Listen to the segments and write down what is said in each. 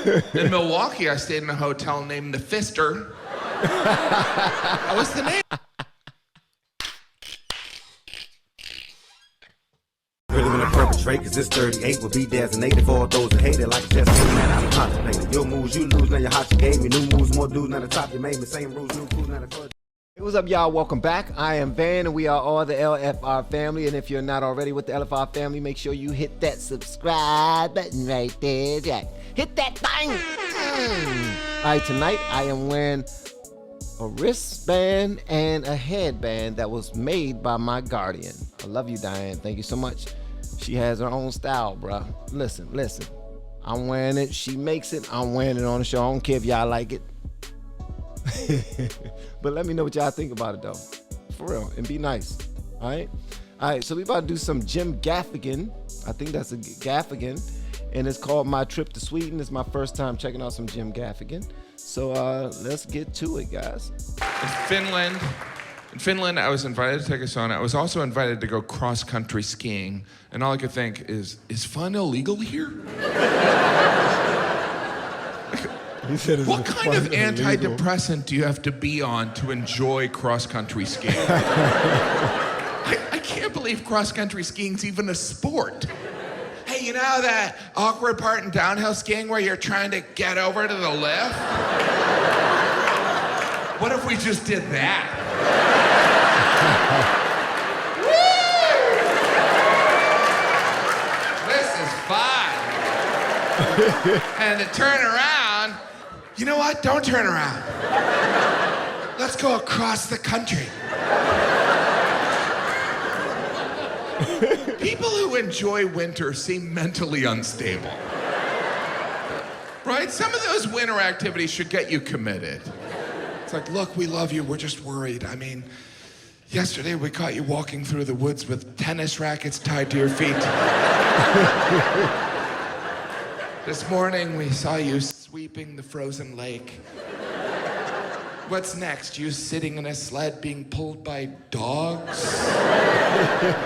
In Milwaukee, I stayed in a hotel named the Fister. That was the name. Really gonna perpetrate, cause this 38 will be designated for all those that hate it like a test. Man, I'm contemplating. Your moves, you lose, now your hot, you gave me new moves, more dudes, now the top, you made me same rules, new foods, now the first. Hey, what's up, y'all? Welcome back. I am Van, and we are all the LFR family. And if you're not already with the LFR family, make sure you hit that subscribe button right there. Jack. Hit that thing. All right, tonight I am wearing a wristband and a headband that was made by my guardian. I love you, Diane. Thank you so much. She has her own style, bruh. Listen. I'm wearing it. She makes it. I'm wearing it on the show. I don't care if y'all like it. But let me know what y'all think about it, though. For real. And be nice. All right, so we about to do some Jim Gaffigan. I think that's a Gaffigan. And it's called My Trip to Sweden. It's my first time checking out some Jim Gaffigan. So let's get to it, guys. In Finland, I was invited to take a sauna. I was also invited to go cross-country skiing. And all I could think is fun illegal here? What kind of antidepressant do you have to be on to enjoy cross-country skiing? I can't believe cross-country skiing's even a sport. Hey, you know that awkward part in downhill skiing where you're trying to get over to the lift? What if we just did that? This is fun. And to turn around, you know what? Don't turn around. Let's go across the country. People who enjoy winter seem mentally unstable. Right? Some of those winter activities should get you committed. It's like, look, we love you, we're just worried. I mean, yesterday we caught you walking through the woods with tennis rackets tied to your feet. This morning we saw you sweeping the frozen lake. What's next? You sitting in a sled being pulled by dogs?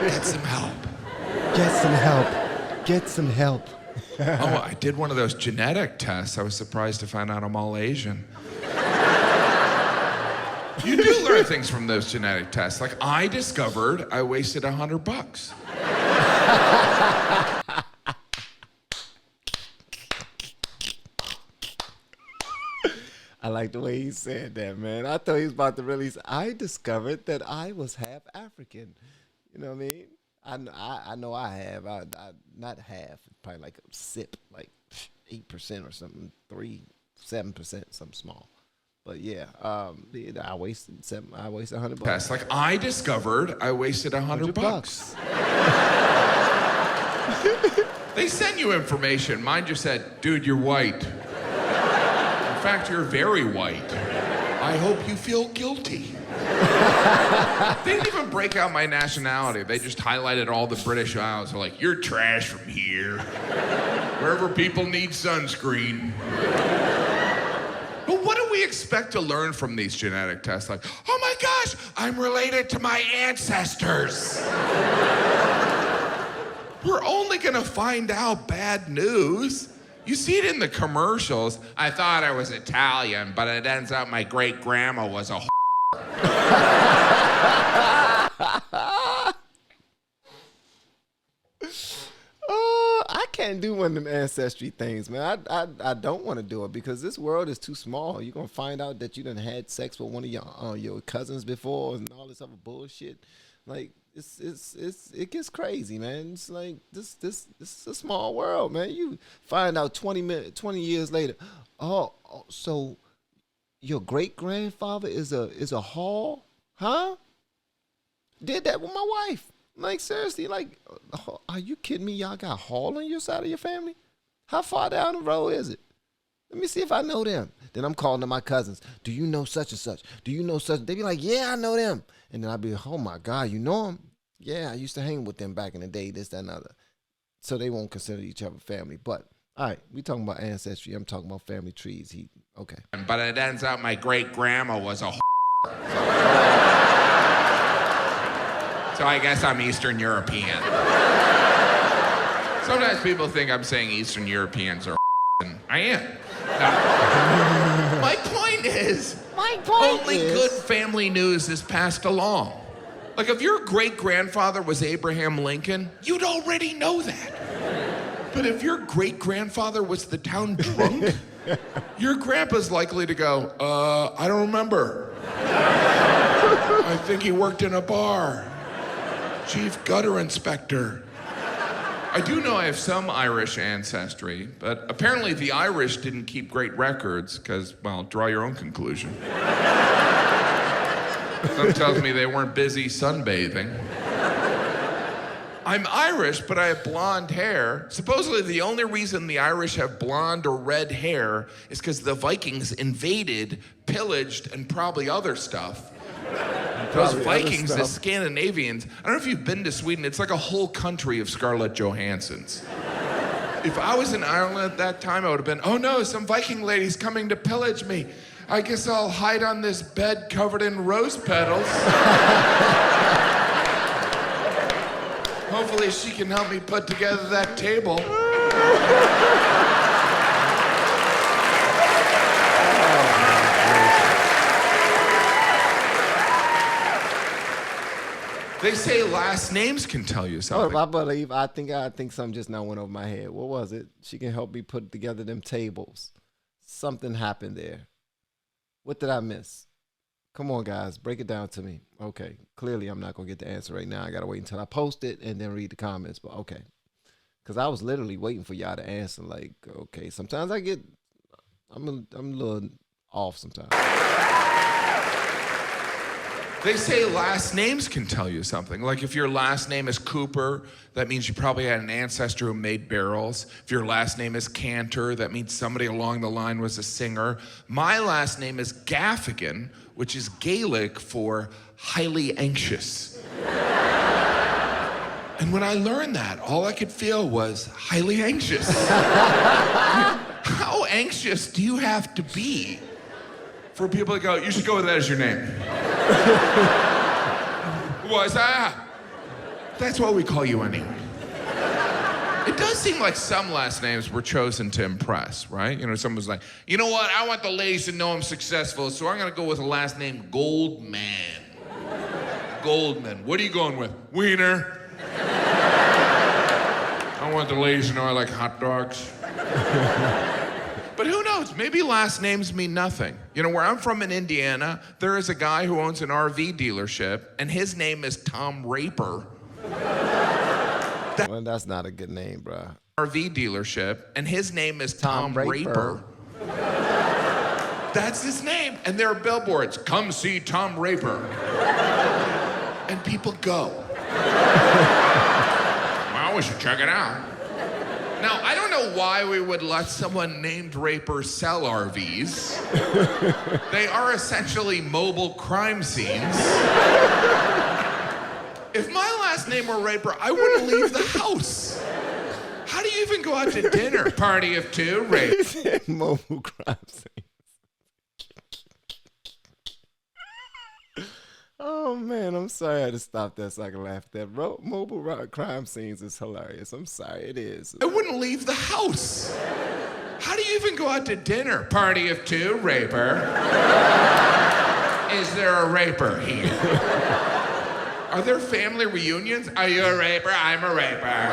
Get some help. Get some help. Oh, I did one of those genetic tests. I was surprised to find out I'm all Asian. You do learn things from those genetic tests. Like, I discovered I wasted $100. I like the way he said that, man. I thought he was about to release, I discovered that I was half African. You know what I mean? I know I have. I not half, probably like a sip, like 8% or something, 7%, something small. But yeah, I wasted $100. Like, I discovered I wasted $100. They send you information. Mine just said, dude, you're white. In fact, you're very white. I hope you feel guilty. They didn't even break out my nationality. They just highlighted all the British Isles. They're like, you're trash from here. Wherever people need sunscreen. But what do we expect to learn from these genetic tests? Like, oh my gosh, I'm related to my ancestors. We're only gonna find out bad news. You see it in the commercials. I thought I was Italian, but it ends out my great-grandma was a I can't do one of them ancestry things, man. I don't want to do it because this world is too small. You're gonna find out that you done had sex with one of your cousins before and all this other bullshit. Like it gets crazy, man. It's like this is a small world, man. You find out 20 years later, so your great grandfather is a Hall, huh? Did that with my wife. Like, seriously, like, are you kidding me? Y'all got Hall on your side of your family? How far down the road is it? Let me see if I know them. Then I'm calling to my cousins. Do you know such and such? Do you know such? They be like, yeah, I know them. And then I'd be, oh my God, you know them? Yeah, I used to hang with them back in the day, this, that, and other. So they won't consider each other family. But, all right, we talking about ancestry. I'm talking about family trees. Okay. But it ends out my great-grandma was a So I guess I'm Eastern European. Sometimes people think I'm saying Eastern Europeans are and I am. No. My point is, only good family news is passed along. Like, if your great-grandfather was Abraham Lincoln, you'd already know that. But if your great-grandfather was the town drunk, your grandpa's likely to go, I don't remember. I think he worked in a bar. Chief gutter inspector. I do know I have some Irish ancestry, but apparently the Irish didn't keep great records because, well, draw your own conclusion. Some tells me they weren't busy sunbathing. I'm Irish, but I have blonde hair. Supposedly the only reason the Irish have blonde or red hair is because the Vikings invaded, pillaged, and probably other stuff. Those Vikings, the Scandinavians, I don't know if you've been to Sweden, it's like a whole country of Scarlett Johanssons. If I was in Ireland at that time, I would have been, oh no, some Viking lady's coming to pillage me. I guess I'll hide on this bed covered in rose petals. Hopefully she can help me put together that table. They say last names can tell you something. I think something just now went over my head. What was it? She can help me put together them tables. Something happened there. What did I miss? Come on, guys, break it down to me. Okay, clearly I'm not gonna get the answer right now. I gotta wait until I post it and then read the comments. But okay, because I was literally waiting for y'all to answer. Like, okay, sometimes I'm a little off sometimes. They say last names can tell you something. Like if your last name is Cooper, that means you probably had an ancestor who made barrels. If your last name is Cantor, that means somebody along the line was a singer. My last name is Gaffigan, which is Gaelic for highly anxious. And when I learned that, all I could feel was highly anxious. How anxious do you have to be for people to go, you should go with that as your name? Why's that? That's what we call you anyway. It does seem like some last names were chosen to impress, right? You know, someone's like, you know what? I want the ladies to know I'm successful, so I'm gonna go with a last name Goldman. Goldman. What are you going with? Wiener. I want the ladies to know I like hot dogs. But who knows? Maybe last names mean nothing. You know, where I'm from in Indiana, there is a guy who owns an RV dealership, and his name is Tom Raper. Well, that's not a good name, bro. RV dealership, and his name is Tom Raper. That's his name. And there are billboards, come see Tom Raper. And people go. Well, we should check it out. Now, I don't know why we would let someone named Raper sell RVs. They are essentially mobile crime scenes. If my last name were Raper, I wouldn't leave the house. How do you even go out to dinner? Party of two, Raper. Mobile crime scenes. Oh man, I'm sorry I had to stop that so I can laugh at that. Mobile crime scenes is hilarious. I'm sorry, it is. I wouldn't leave the house. How do you even go out to dinner? Party of two, Raper. Is there a Raper here? Are there family reunions? Are you a Raper? I'm a Raper.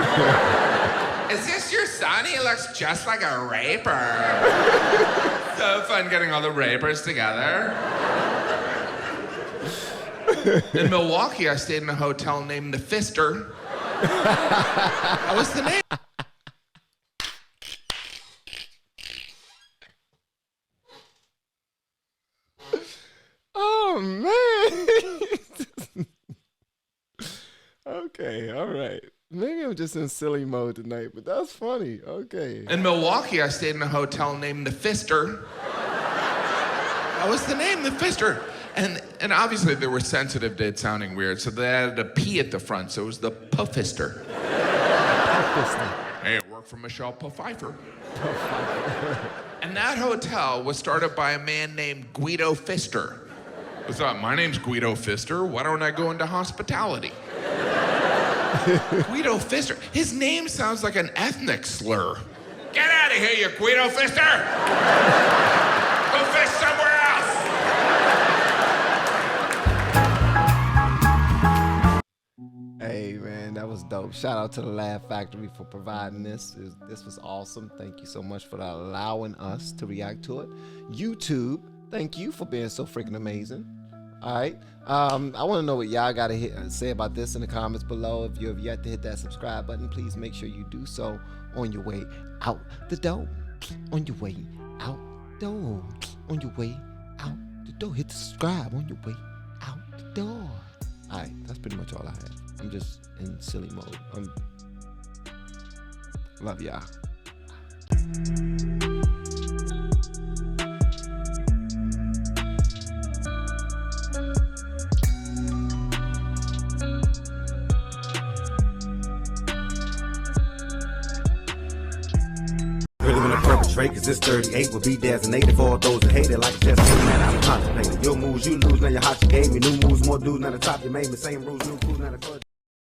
Is this your son? He looks just like a Raper. So fun getting all the Rapers together. In Milwaukee, I stayed in a hotel named the Fister. That was the name. Oh, man. Okay, all right. Maybe I'm just in silly mode tonight, but that's funny. Okay. In Milwaukee, I stayed in a hotel named the Fister. That was the name, the Fister. And obviously they were sensitive to it sounding weird, so they added a P at the front, so it was the Puffister. Hey, it worked for Michelle Pfeiffer. And that hotel was started by a man named Guido Pfister. I thought, my name's Guido Pfister, why don't I go into hospitality? Guido Pfister. His name sounds like an ethnic slur. Get out of here, you Guido fister! Go fish somewhere else! Hey man, that was dope. Shout out to the Laugh Factory for providing this. This was awesome. Thank you so much for allowing us to react to it. YouTube, thank you for being so freaking amazing. All right. I want to know what y'all got to say about this in the comments below. If you have yet to hit that subscribe button, please make sure you do so on your way out the door. On your way out the door. On your way out the door. Hit the subscribe on your way out the door. All right. That's pretty much all I had. I'm just in silly mode. Love y'all. Really wanna perpetrate, cause this 38 will be designated for all those that hate it like just man, I'm contemplating. Your moves, you lose, now your hot, you gave me new moves, more dudes, now the top, you made me same rules, new crews, now the